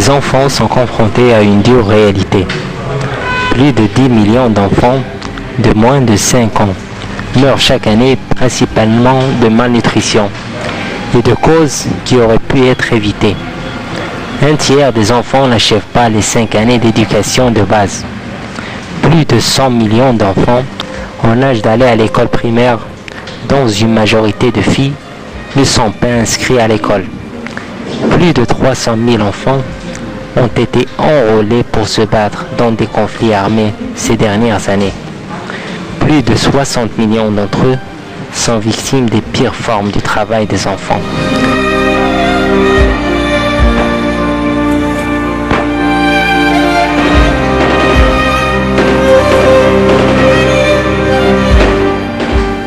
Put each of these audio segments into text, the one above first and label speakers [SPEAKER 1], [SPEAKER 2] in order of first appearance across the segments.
[SPEAKER 1] Les enfants sont confrontés à une dure réalité. Plus de 10 millions d'enfants de moins de 5 ans meurent chaque année principalement de malnutrition et de causes qui auraient pu être évitées. Un tiers des enfants n'achèvent pas les 5 années d'éducation de base. Plus de 100 millions d'enfants en âge d'aller à l'école primaire, dont une majorité de filles, ne sont pas inscrits à l'école. Plus de 300 000 enfants ont été enrôlés pour se battre dans des conflits armés ces dernières années. Plus de 60 millions d'entre eux sont victimes des pires formes du travail des enfants.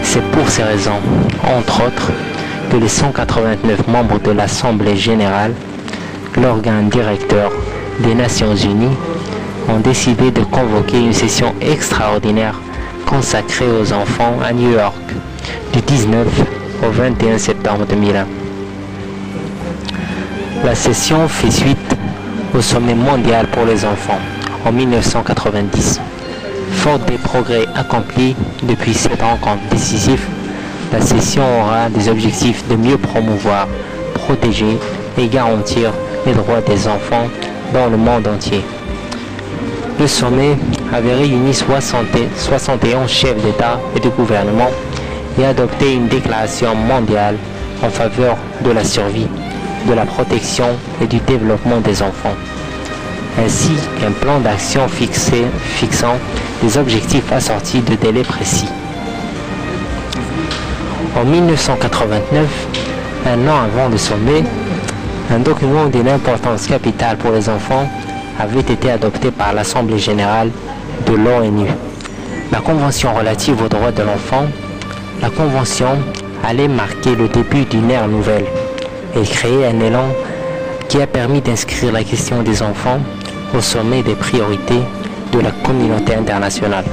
[SPEAKER 1] C'est pour ces raisons, entre autres, que les 189 membres de l'Assemblée générale, l'organe directeur des Nations unies, ont décidé de convoquer une session extraordinaire consacrée aux enfants à New York du 19 au 21 septembre 2001. La session fait suite au sommet mondial pour les enfants en 1990. Faute des progrès accomplis depuis cette rencontre décisive, la session aura des objectifs de mieux promouvoir, protéger et garantir les droits des enfants dans le monde entier. Le sommet avait réuni 71 chefs d'État et de gouvernement et adopté une déclaration mondiale en faveur de la survie, de la protection et du développement des enfants, ainsi qu'un plan d'action fixant des objectifs assortis de délais précis. En 1989, un an avant le sommet, un document d'une importance capitale pour les enfants avait été adopté par l'Assemblée générale de l'ONU. La Convention relative aux droits de l'enfant, la Convention allait marquer le début d'une ère nouvelle et créer un élan qui a permis d'inscrire la question des enfants au sommet des priorités de la communauté internationale.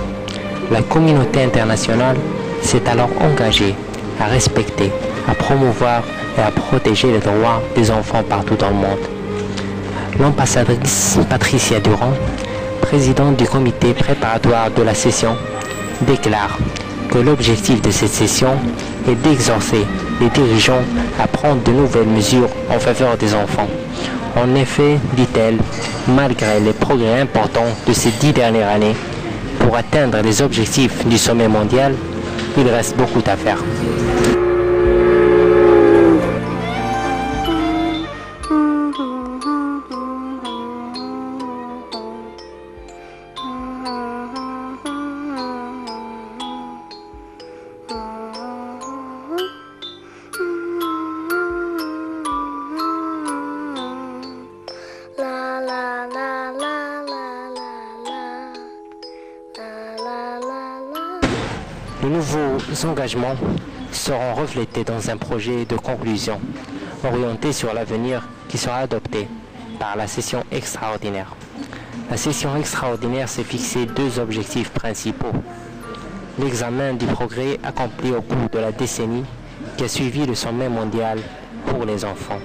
[SPEAKER 1] La communauté internationale s'est alors engagée à respecter, à promouvoir et à protéger les droits des enfants partout dans le monde. L'ambassadrice Patricia Durand, présidente du comité préparatoire de la session, déclare que l'objectif de cette session est d'exhorter les dirigeants à prendre de nouvelles mesures en faveur des enfants. En effet, dit-elle, malgré les progrès importants de ces 10 dernières années, pour atteindre les objectifs du sommet mondial, il reste beaucoup à faire. Les nouveaux engagements seront reflétés dans un projet de conclusion orienté sur l'avenir qui sera adopté par la session extraordinaire. La session extraordinaire s'est fixé 2 objectifs principaux. L'examen du progrès accompli au cours de la décennie qui a suivi le sommet mondial pour les enfants